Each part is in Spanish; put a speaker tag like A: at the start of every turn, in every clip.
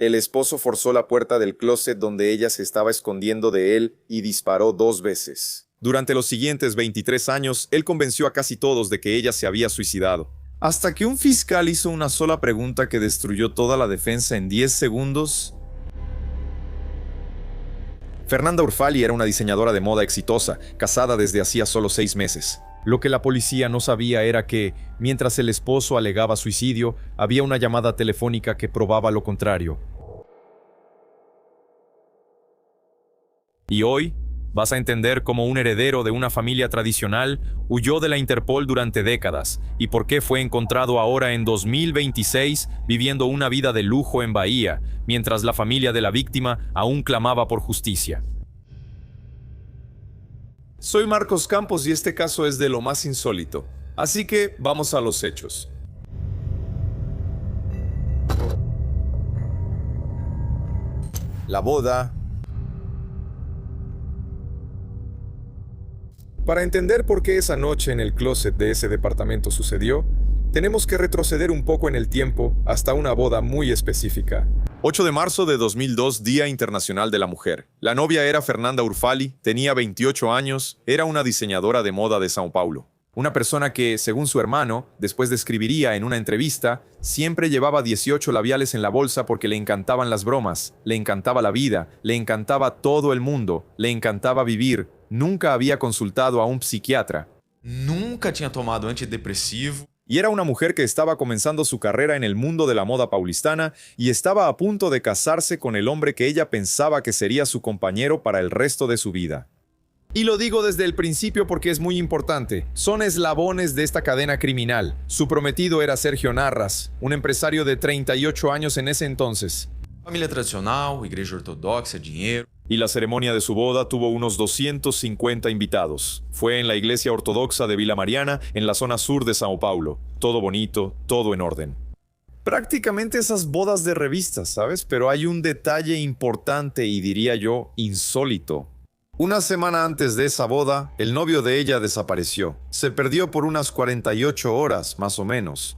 A: El esposo forzó la puerta del closet donde ella se estaba escondiendo de él y disparó 2 veces. Durante los siguientes 23 años, él convenció a casi todos de que ella se había suicidado. Hasta que un fiscal hizo una sola pregunta que destruyó toda la defensa en 10 segundos. Fernanda Urfali era una diseñadora de moda exitosa, casada desde hacía solo 6 meses. Lo que la policía no sabía era que, mientras el esposo alegaba suicidio, había una llamada telefónica que probaba lo contrario. Y hoy, vas a entender cómo un heredero de una familia tradicional huyó de la Interpol durante décadas y por qué fue encontrado ahora en 2026 viviendo una vida de lujo en Bahía, mientras la familia de la víctima aún clamaba por justicia. Soy Marcos Campos y este caso es de lo más insólito, así que vamos a los hechos. La boda. Para entender por qué esa noche en el closet de ese departamento sucedió, tenemos que retroceder un poco en el tiempo hasta una boda muy específica. 8 de marzo de 2002, Día Internacional de la Mujer. La novia era Fernanda Urfali, tenía 28 años, era una diseñadora de moda de São Paulo. Una persona que, según su hermano, después describiría en una entrevista, siempre llevaba 18 labiales en la bolsa porque le encantaban las bromas, le encantaba la vida, le encantaba todo el mundo, le encantaba vivir. Nunca había consultado a un psiquiatra.
B: Nunca tinha tomado antidepresivo.
A: Y era una mujer que estaba comenzando su carrera en el mundo de la moda paulistana y estaba a punto de casarse con el hombre que ella pensaba que sería su compañero para el resto de su vida. Y lo digo desde el principio porque es muy importante. Son eslabones de esta cadena criminal. Su prometido era Sergio Narras, un empresario de 38 años en ese entonces.
B: Família tradicional, igreja ortodoxa, dinheiro.
A: Y la ceremonia de su boda tuvo unos 250 invitados. Fue en la iglesia ortodoxa de Vila Mariana, en la zona sur de São Paulo. Todo bonito, todo en orden. Prácticamente esas bodas de revistas, ¿sabes? Pero hay un detalle importante y diría yo, insólito. Una semana antes de esa boda, el novio de ella desapareció. Se perdió por unas 48 horas, más o menos.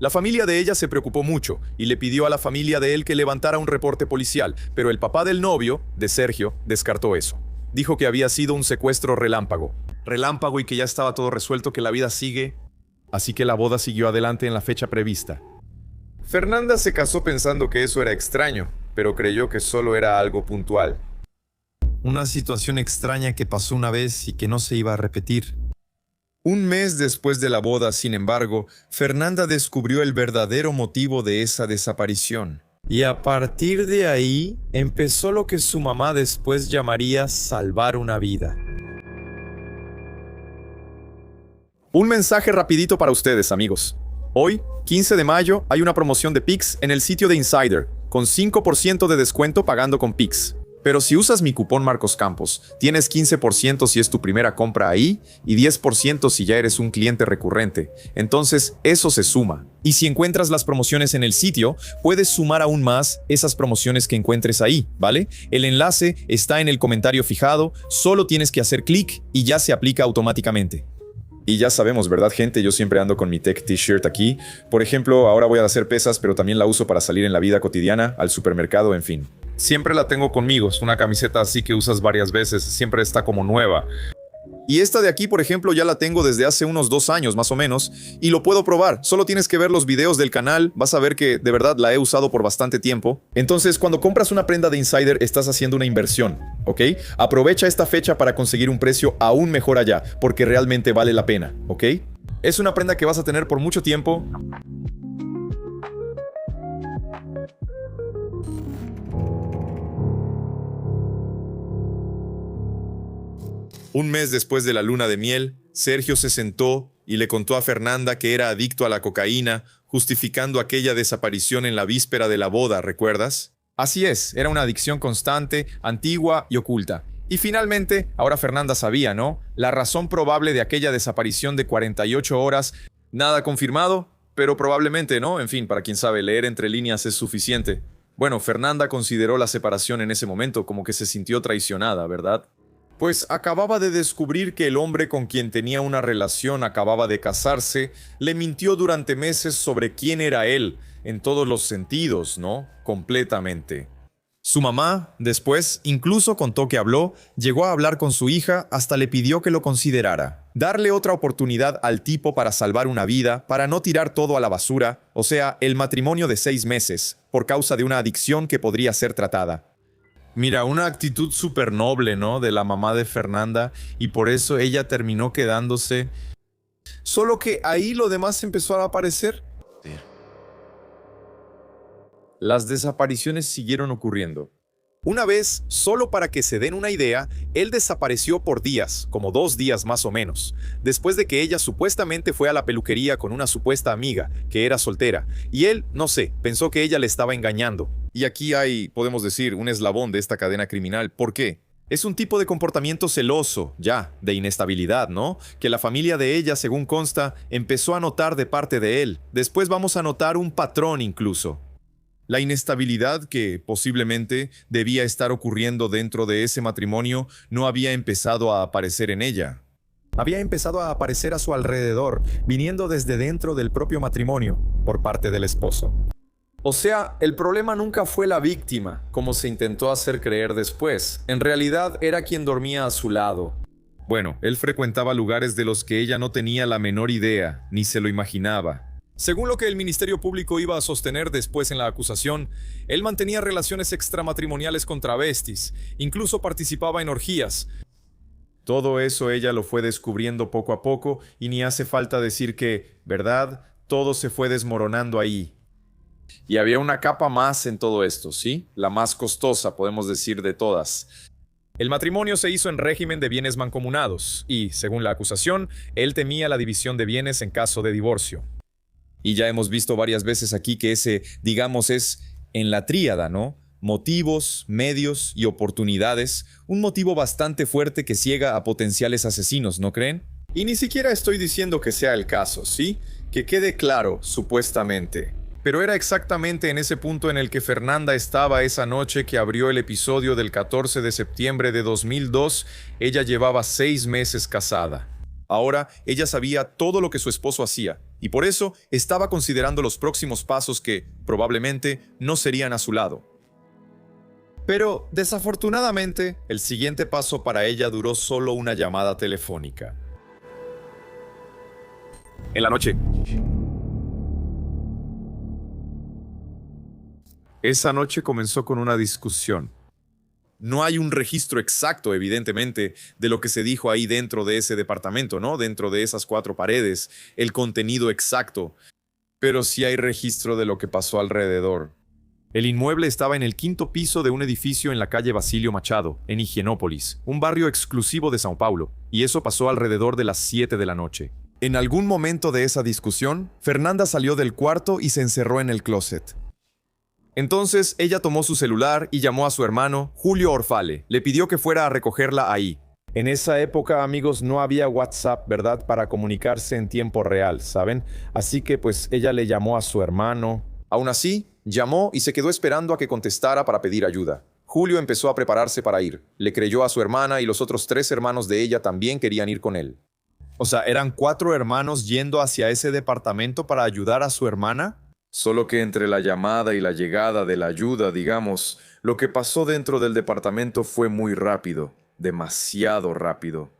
A: La familia de ella se preocupó mucho y le pidió a la familia de él que levantara un reporte policial, pero el papá del novio, de Sergio, descartó eso. Dijo que había sido un secuestro relámpago. Relámpago y que ya estaba todo resuelto, que la vida sigue. Así que la boda siguió adelante en la fecha prevista. Fernanda se casó pensando que eso era extraño, pero creyó que solo era algo puntual. Una situación extraña que pasó una vez y que no se iba a repetir. Un mes después de la boda, sin embargo, Fernanda descubrió el verdadero motivo de esa desaparición. Y a partir de ahí, empezó lo que su mamá después llamaría salvar una vida. Un mensaje rapidito para ustedes, amigos. Hoy, 15 de mayo, hay una promoción de Pix en el sitio de Insider, con 5% de descuento pagando con Pix. Pero si usas mi cupón Marcos Campos, tienes 15% si es tu primera compra ahí y 10% si ya eres un cliente recurrente. Entonces, eso se suma. Y si encuentras las promociones en el sitio, puedes sumar aún más esas promociones que encuentres ahí, ¿vale? El enlace está en el comentario fijado, solo tienes que hacer clic y ya se aplica automáticamente. Y ya sabemos, ¿verdad, gente? Yo siempre ando con mi tech t-shirt aquí. Por ejemplo, ahora voy a hacer pesas, pero también la uso para salir en la vida cotidiana, al supermercado, en fin. Siempre la tengo conmigo, es una camiseta así que usas varias veces, siempre está como nueva. Y esta de aquí, por ejemplo, ya la tengo desde hace unos 2 años más o menos, y lo puedo probar. Solo tienes que ver los videos del canal, vas a ver que de verdad la he usado por bastante tiempo. Entonces, cuando compras una prenda de Insider, estás haciendo una inversión, ¿ok? Aprovecha esta fecha para conseguir un precio aún mejor allá, porque realmente vale la pena, ¿ok? Es una prenda que vas a tener por mucho tiempo. Un mes después de la luna de miel, Sergio se sentó y le contó a Fernanda que era adicto a la cocaína, justificando aquella desaparición en la víspera de la boda, ¿recuerdas? Así es, era una adicción constante, antigua y oculta. Y finalmente, ahora Fernanda sabía, ¿no? La razón probable de aquella desaparición de 48 horas, nada confirmado, pero probablemente, ¿no? En fin, para quien sabe, leer entre líneas es suficiente. Bueno, Fernanda consideró la separación en ese momento como que se sintió traicionada, ¿verdad? Pues acababa de descubrir que el hombre con quien tenía una relación acababa de casarse, le mintió durante meses sobre quién era él, en todos los sentidos, ¿no? Completamente. Su mamá, después, incluso contó que habló, llegó a hablar con su hija, hasta le pidió que lo considerara. Darle otra oportunidad al tipo para salvar una vida, para no tirar todo a la basura, o sea, el matrimonio de 6 meses, por causa de una adicción que podría ser tratada. Mira, una actitud súper noble, ¿no? De la mamá de Fernanda, y por eso ella terminó quedándose. Solo que ahí lo demás empezó a aparecer. Las desapariciones siguieron ocurriendo. Una vez, solo para que se den una idea, él desapareció por días, como 2 días más o menos, después de que ella supuestamente fue a la peluquería con una supuesta amiga, que era soltera, y él, no sé, pensó que ella le estaba engañando. Y aquí hay, podemos decir, un eslabón de esta cadena criminal. ¿Por qué? Es un tipo de comportamiento celoso, ya, de inestabilidad, ¿no? Que la familia de ella, según consta, empezó a notar de parte de él. Después vamos a notar un patrón incluso. La inestabilidad que, posiblemente, debía estar ocurriendo dentro de ese matrimonio no había empezado a aparecer en ella. Había empezado a aparecer a su alrededor, viniendo desde dentro del propio matrimonio, por parte del esposo. O sea, el problema nunca fue la víctima, como se intentó hacer creer después. En realidad era quien dormía a su lado. Bueno, él frecuentaba lugares de los que ella no tenía la menor idea, ni se lo imaginaba. Según lo que el Ministerio Público iba a sostener después en la acusación, él mantenía relaciones extramatrimoniales con travestis, incluso participaba en orgías. Todo eso ella lo fue descubriendo poco a poco y ni hace falta decir que, ¿verdad? Todo se fue desmoronando ahí. Y había una capa más en todo esto, ¿sí? La más costosa, podemos decir, de todas. El matrimonio se hizo en régimen de bienes mancomunados y, según la acusación, él temía la división de bienes en caso de divorcio. Y ya hemos visto varias veces aquí que ese, digamos, es en la tríada, ¿no? Motivos, medios y oportunidades, un motivo bastante fuerte que ciega a potenciales asesinos, ¿no creen? Y ni siquiera estoy diciendo que sea el caso, ¿sí? Que quede claro, supuestamente. Pero era exactamente en ese punto en el que Fernanda estaba esa noche que abrió el episodio del 14 de septiembre de 2002. Ella llevaba 6 meses casada. Ahora ella sabía todo lo que su esposo hacía, y por eso estaba considerando los próximos pasos que, probablemente, no serían a su lado. Pero, desafortunadamente, el siguiente paso para ella duró solo una llamada telefónica. En la noche. Esa noche comenzó con una discusión. No hay un registro exacto, evidentemente, de lo que se dijo ahí dentro de ese departamento, ¿no? Dentro de esas 4 paredes, el contenido exacto. Pero sí hay registro de lo que pasó alrededor. El inmueble estaba en el 5º piso de un edificio en la calle Basilio Machado, en Higienópolis, un barrio exclusivo de São Paulo, y eso pasó alrededor de las 7 de la noche. En algún momento de esa discusión, Fernanda salió del cuarto y se encerró en el closet. Entonces ella tomó su celular y llamó a su hermano, Julio Orfale. Le pidió que fuera a recogerla ahí. En esa época, amigos, no había WhatsApp, ¿verdad? Para comunicarse en tiempo real, ¿saben? Así que pues ella le llamó a su hermano. Aún así, llamó y se quedó esperando a que contestara para pedir ayuda. Julio empezó a prepararse para ir. Le creyó a su hermana y los otros 3 hermanos de ella también querían ir con él. O sea, ¿eran 4 hermanos yendo hacia ese departamento para ayudar a su hermana? Solo que entre la llamada y la llegada de la ayuda, digamos, lo que pasó dentro del departamento fue muy rápido, demasiado rápido.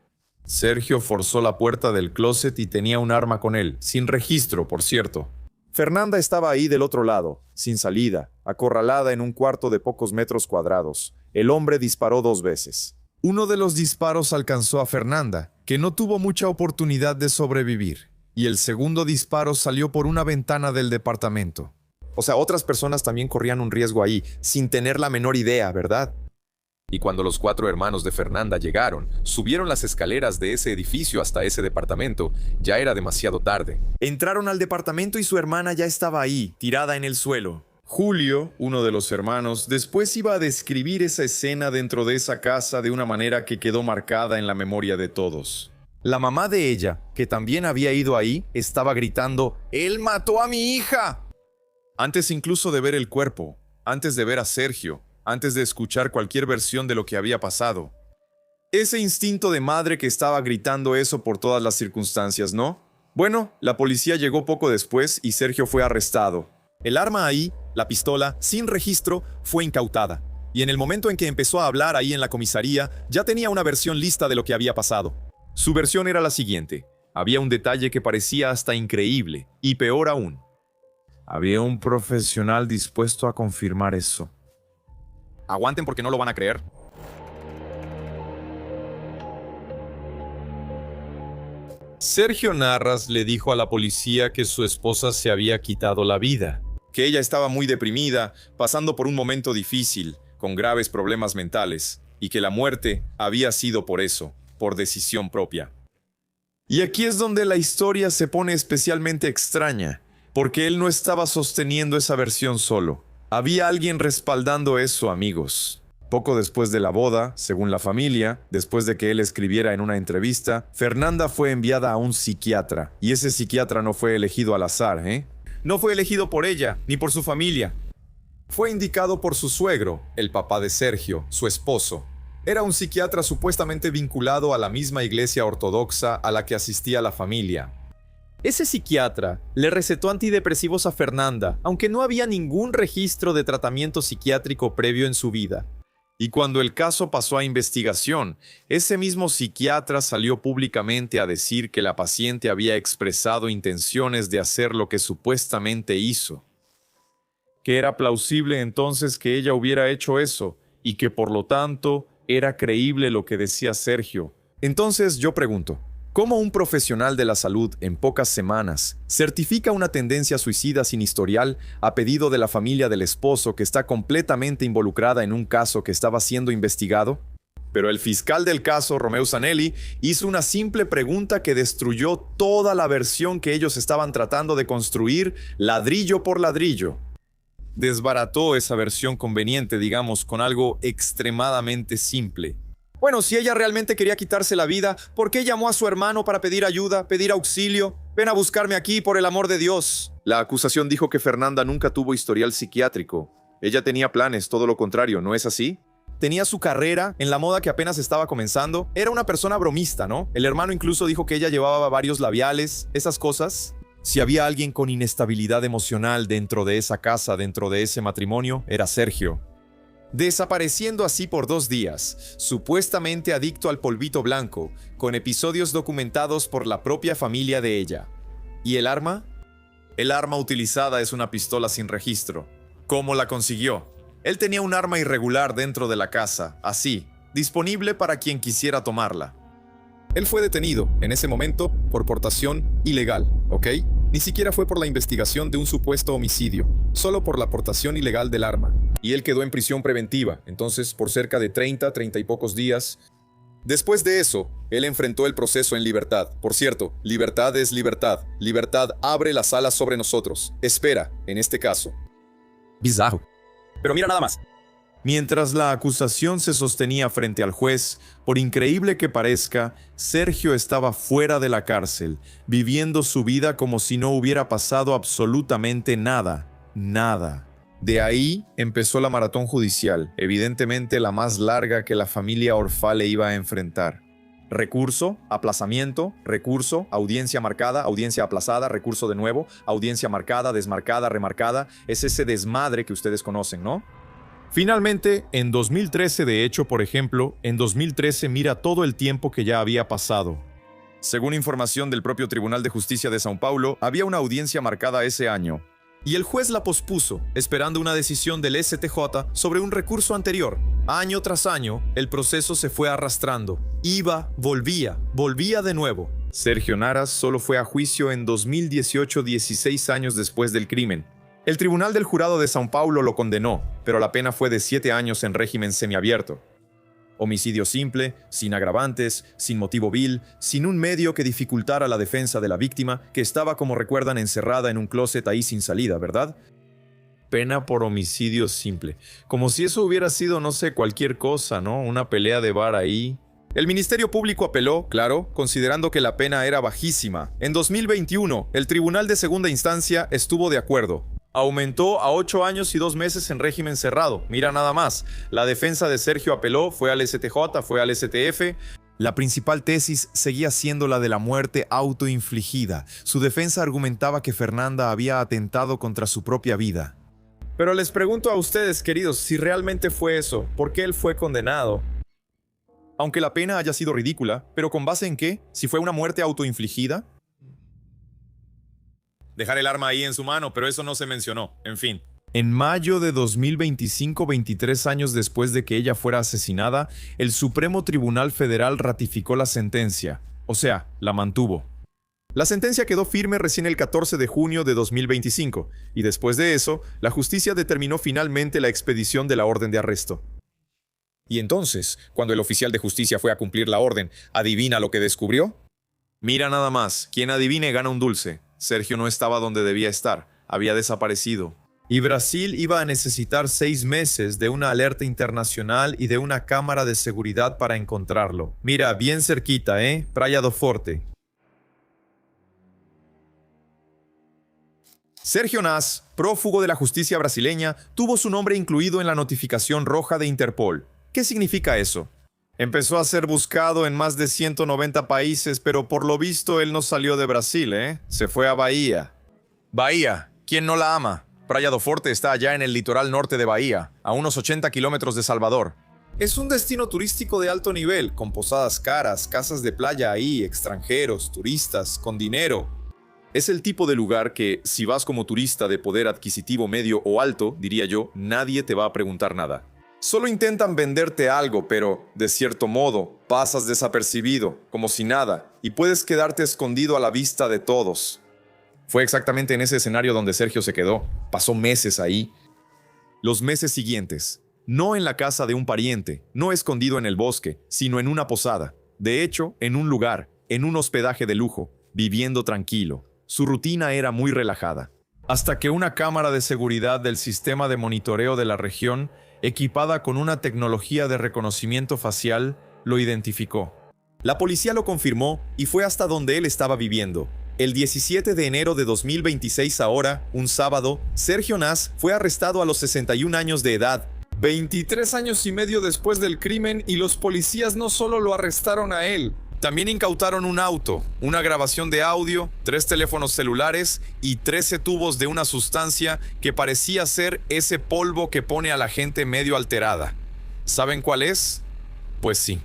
A: Sergio forzó la puerta del closet y tenía un arma con él, sin registro, por cierto. Fernanda estaba ahí del otro lado, sin salida, acorralada en un cuarto de pocos metros cuadrados. El hombre disparó 2 veces. Uno de los disparos alcanzó a Fernanda, que no tuvo mucha oportunidad de sobrevivir. Y el segundo disparo salió por una ventana del departamento. O sea, otras personas también corrían un riesgo ahí, sin tener la menor idea, ¿verdad? Y cuando los 4 hermanos de Fernanda llegaron, subieron las escaleras de ese edificio hasta ese departamento, ya era demasiado tarde. Entraron al departamento y su hermana ya estaba ahí, tirada en el suelo. Julio, uno de los hermanos, después iba a describir esa escena dentro de esa casa de una manera que quedó marcada en la memoria de todos. La mamá de ella, que también había ido ahí, estaba gritando, ¡Él mató a mi hija! Antes incluso de ver el cuerpo, antes de ver a Sergio, antes de escuchar cualquier versión de lo que había pasado. Ese instinto de madre que estaba gritando eso por todas las circunstancias, ¿no? Bueno, la policía llegó poco después y Sergio fue arrestado. El arma ahí, la pistola, sin registro, fue incautada. Y en el momento en que empezó a hablar ahí en la comisaría, ya tenía una versión lista de lo que había pasado. Su versión era la siguiente. Había un detalle que parecía hasta increíble, y peor aún. Había un profesional dispuesto a confirmar eso. Aguanten porque no lo van a creer. Sergio Narras le dijo a la policía que su esposa se había quitado la vida, que ella estaba muy deprimida, pasando por un momento difícil, con graves problemas mentales, y que la muerte había sido por eso, por decisión propia. Y aquí es donde la historia se pone especialmente extraña, porque él no estaba sosteniendo esa versión solo. Había alguien respaldando eso, amigos. Poco después de la boda, según la familia, después de que él escribiera en una entrevista, Fernanda fue enviada a un psiquiatra. Y ese psiquiatra no fue elegido al azar, ¿eh? No fue elegido por ella, ni por su familia. Fue indicado por su suegro, el papá de Sergio, su esposo. Era un psiquiatra supuestamente vinculado a la misma iglesia ortodoxa a la que asistía la familia. Ese psiquiatra le recetó antidepresivos a Fernanda, aunque no había ningún registro de tratamiento psiquiátrico previo en su vida. Y cuando el caso pasó a investigación, ese mismo psiquiatra salió públicamente a decir que la paciente había expresado intenciones de hacer lo que supuestamente hizo. Que era plausible entonces que ella hubiera hecho eso, y que por lo tanto era creíble lo que decía Sergio. Entonces yo pregunto, ¿cómo un profesional de la salud en pocas semanas certifica una tendencia suicida sin historial a pedido de la familia del esposo que está completamente involucrada en un caso que estaba siendo investigado? Pero el fiscal del caso, Romeo Zanelli, hizo una simple pregunta que destruyó toda la versión que ellos estaban tratando de construir ladrillo por ladrillo. Desbarató esa versión conveniente, digamos, con algo extremadamente simple. Bueno, si ella realmente quería quitarse la vida, ¿por qué llamó a su hermano para pedir ayuda, pedir auxilio? Ven a buscarme aquí, por el amor de Dios. La acusación dijo que Fernanda nunca tuvo historial psiquiátrico. Ella tenía planes, todo lo contrario, ¿no es así? Tenía su carrera en la moda que apenas estaba comenzando. Era una persona bromista, ¿no? El hermano incluso dijo que ella llevaba varios labiales, esas cosas. Si había alguien con inestabilidad emocional dentro de esa casa, dentro de ese matrimonio, era Sergio. Desapareciendo así por 2 días, supuestamente adicto al polvito blanco, con episodios documentados por la propia familia de ella. ¿Y el arma? El arma utilizada es una pistola sin registro. ¿Cómo la consiguió? Él tenía un arma irregular dentro de la casa, así, disponible para quien quisiera tomarla. Él fue detenido, en ese momento, por portación ilegal, ¿ok? Ni siquiera fue por la investigación de un supuesto homicidio, solo por la portación ilegal del arma. Y él quedó en prisión preventiva, entonces por cerca de 30 y pocos días. Después de eso, él enfrentó el proceso en libertad. Por cierto, libertad es libertad. Libertad abre las alas sobre nosotros. Espera, en este caso. Bizarro. Pero mira nada más. Mientras la acusación se sostenía frente al juez, por increíble que parezca, Sergio estaba fuera de la cárcel, viviendo su vida como si no hubiera pasado absolutamente nada. Nada. De ahí empezó la maratón judicial, evidentemente la más larga que la familia Orfá le iba a enfrentar. Recurso, aplazamiento, recurso, audiencia marcada, audiencia aplazada, recurso de nuevo, audiencia marcada, desmarcada, remarcada. Es ese desmadre que ustedes conocen, ¿no? Finalmente, en 2013, de hecho, por ejemplo, en 2013 mira todo el tiempo que ya había pasado. Según información del propio Tribunal de Justicia de São Paulo, había una audiencia marcada ese año. Y el juez la pospuso, esperando una decisión del STJ sobre un recurso anterior. Año tras año, el proceso se fue arrastrando. Iba, volvía de nuevo. Sergio Narras solo fue a juicio en 2018, 16 años después del crimen. El Tribunal del Jurado de São Paulo lo condenó, pero la pena fue de 7 años en régimen semiabierto. Homicidio simple, sin agravantes, sin motivo vil, sin un medio que dificultara la defensa de la víctima, que estaba, como recuerdan, encerrada en un closet ahí sin salida, ¿verdad? Pena por homicidio simple. Como si eso hubiera sido, no sé, cualquier cosa, ¿no? Una pelea de bar ahí. El Ministerio Público apeló, claro, considerando que la pena era bajísima. En 2021, el Tribunal de Segunda Instancia estuvo de acuerdo. aumentó a 8 años y 2 meses en régimen cerrado. Mira nada más. La defensa de Sergio apeló, fue al STJ, fue al STF. La principal tesis seguía siendo la de la muerte autoinfligida. Su defensa argumentaba que Fernanda había atentado contra su propia vida. Pero les pregunto a ustedes, queridos, si realmente fue eso, ¿por qué él fue condenado? Aunque la pena haya sido ridícula, ¿pero con base en qué? ¿Si fue una muerte autoinfligida? Dejar el arma ahí en su mano, pero eso no se mencionó. En fin. En mayo de 2025, 23 años después de que ella fuera asesinada, el Supremo Tribunal Federal ratificó la sentencia, o sea, la mantuvo. La sentencia quedó firme recién el 14 de junio de 2025, y después de eso, la justicia determinó finalmente la expedición de la orden de arresto. Y entonces, cuando el oficial de justicia fue a cumplir la orden, ¿adivina lo que descubrió? Mira nada más, quien adivine gana un dulce. Sergio no estaba donde debía estar, había desaparecido. Y Brasil iba a necesitar 6 meses de una alerta internacional y de una cámara de seguridad para encontrarlo. Mira, bien cerquita, Praia do Forte. Sergio Nás, prófugo de la justicia brasileña, tuvo su nombre incluido en la notificación roja de Interpol. ¿Qué significa eso? Empezó a ser buscado en más de 190 países, pero por lo visto él no salió de Brasil, Se fue a Bahía. Bahía, ¿quién no la ama? Praia do Forte está allá en el litoral norte de Bahía, a unos 80 kilómetros de Salvador. Es un destino turístico de alto nivel, con posadas caras, casas de playa ahí, extranjeros, turistas, con dinero. Es el tipo de lugar que, si vas como turista de poder adquisitivo medio o alto, diría yo, nadie te va a preguntar nada. Solo intentan venderte algo, pero, de cierto modo, pasas desapercibido, como si nada, y puedes quedarte escondido a la vista de todos. Fue exactamente en ese escenario donde Sergio se quedó. Pasó meses ahí. Los meses siguientes. No en la casa de un pariente, no escondido en el bosque, sino en una posada. De hecho, en un lugar, en un hospedaje de lujo, viviendo tranquilo. Su rutina era muy relajada. Hasta que una cámara de seguridad del sistema de monitoreo de la región, equipada con una tecnología de reconocimiento facial, lo identificó. La policía lo confirmó y fue hasta donde él estaba viviendo. El 17 de enero de 2026 ahora, un sábado, Sergio Nás fue arrestado a los 61 años de edad. 23 años y medio después del crimen, y los policías no solo lo arrestaron a él, también incautaron un auto, una grabación de audio, 3 teléfonos celulares y 13 tubos de una sustancia que parecía ser ese polvo que pone a la gente medio alterada. ¿Saben cuál es? Pues sí.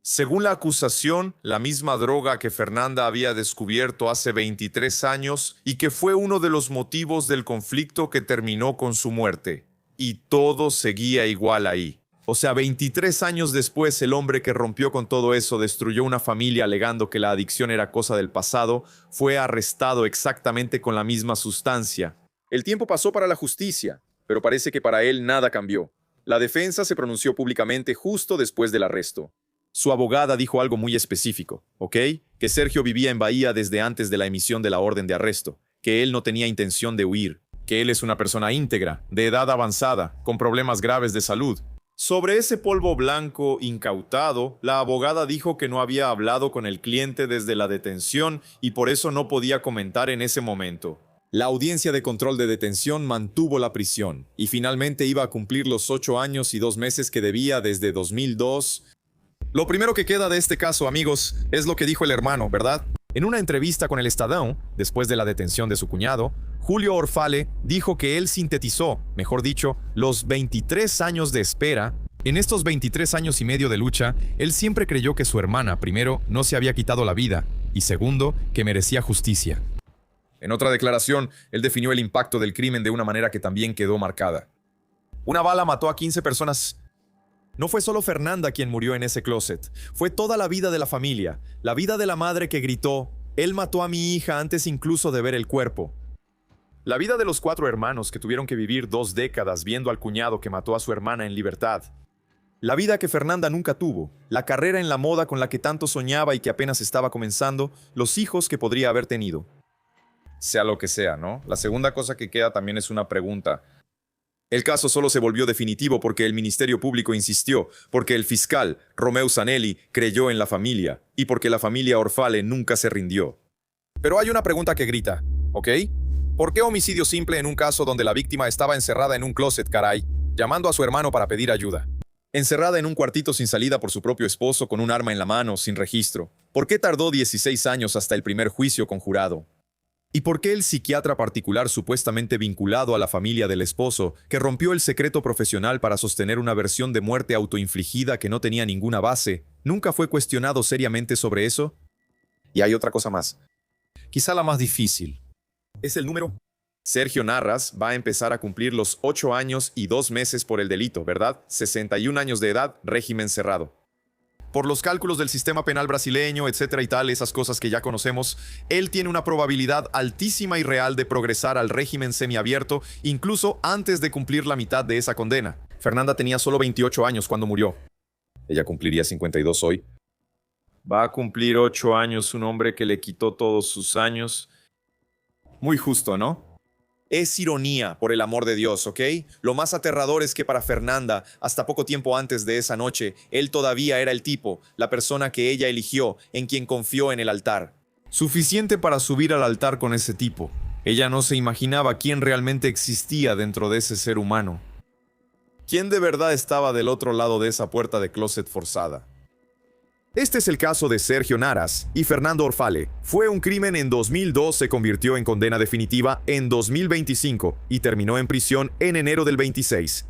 A: Según la acusación, la misma droga que Fernanda había descubierto hace 23 años y que fue uno de los motivos del conflicto que terminó con su muerte. Y todo seguía igual ahí. O sea, 23 años después, el hombre que rompió con todo eso, destruyó una familia alegando que la adicción era cosa del pasado, fue arrestado exactamente con la misma sustancia. El tiempo pasó para la justicia, pero parece que para él nada cambió. La defensa se pronunció públicamente justo después del arresto. Su abogada dijo algo muy específico, ¿ok? Que Sergio vivía en Bahía desde antes de la emisión de la orden de arresto, que él no tenía intención de huir, que él es una persona íntegra, de edad avanzada, con problemas graves de salud. Sobre ese polvo blanco incautado, la abogada dijo que no había hablado con el cliente desde la detención y por eso no podía comentar en ese momento. La audiencia de control de detención mantuvo la prisión y finalmente iba a cumplir los 8 años y 2 meses que debía desde 2002. Lo primero que queda de este caso, amigos, es lo que dijo el hermano, ¿verdad? En una entrevista con el Estadão, después de la detención de su cuñado, Julio Orfale dijo que él sintetizó, mejor dicho, los 23 años de espera. En estos 23 años y medio de lucha, él siempre creyó que su hermana, primero, no se había quitado la vida, y segundo, que merecía justicia. En otra declaración, él definió el impacto del crimen de una manera que también quedó marcada. Una bala mató a 15 personas. No fue solo Fernanda quien murió en ese closet, fue toda la vida de la familia, la vida de la madre que gritó, él mató a mi hija antes incluso de ver el cuerpo. La vida de los 4 hermanos que tuvieron que vivir 2 décadas viendo al cuñado que mató a su hermana en libertad. La vida que Fernanda nunca tuvo, la carrera en la moda con la que tanto soñaba y que apenas estaba comenzando, los hijos que podría haber tenido. Sea lo que sea, ¿no? La segunda cosa que queda también es una pregunta. El caso solo se volvió definitivo porque el Ministerio Público insistió, porque el fiscal, Romeu Zanelli, creyó en la familia, y porque la familia Orfale nunca se rindió. Pero hay una pregunta que grita, ¿ok? ¿Por qué homicidio simple en un caso donde la víctima estaba encerrada en un closet, caray, llamando a su hermano para pedir ayuda? Encerrada en un cuartito sin salida por su propio esposo con un arma en la mano, sin registro. ¿Por qué tardó 16 años hasta el primer juicio conjurado? ¿Y por qué el psiquiatra particular supuestamente vinculado a la familia del esposo, que rompió el secreto profesional para sostener una versión de muerte autoinfligida que no tenía ninguna base, nunca fue cuestionado seriamente sobre eso? Y hay otra cosa más. Quizá la más difícil. Es el número. Sergio Narras va a empezar a cumplir los 8 años y 2 meses por el delito, ¿verdad? 61 años de edad, régimen cerrado. Por los cálculos del sistema penal brasileño, etcétera y tal, esas cosas que ya conocemos, él tiene una probabilidad altísima y real de progresar al régimen semiabierto, incluso antes de cumplir la mitad de esa condena. Fernanda tenía solo 28 años cuando murió. Ella cumpliría 52 hoy. Va a cumplir 8 años un hombre que le quitó todos sus años. Muy justo, ¿no? Es ironía, por el amor de Dios, ¿ok? Lo más aterrador es que para Fernanda, hasta poco tiempo antes de esa noche, él todavía era el tipo, la persona que ella eligió, en quien confió en el altar. Suficiente para subir al altar con ese tipo. Ella no se imaginaba quién realmente existía dentro de ese ser humano. ¿Quién de verdad estaba del otro lado de esa puerta de closet forzada? Este es el caso de Sergio Narras y Fernando Orfale. Fue un crimen en 2002, se convirtió en condena definitiva en 2025 y terminó en prisión en enero del 26.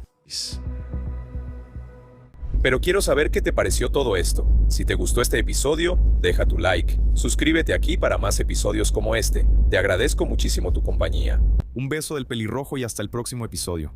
A: Pero quiero saber qué te pareció todo esto. Si te gustó este episodio, deja tu like. Suscríbete aquí para más episodios como este. Te agradezco muchísimo tu compañía. Un beso del pelirrojo y hasta el próximo episodio.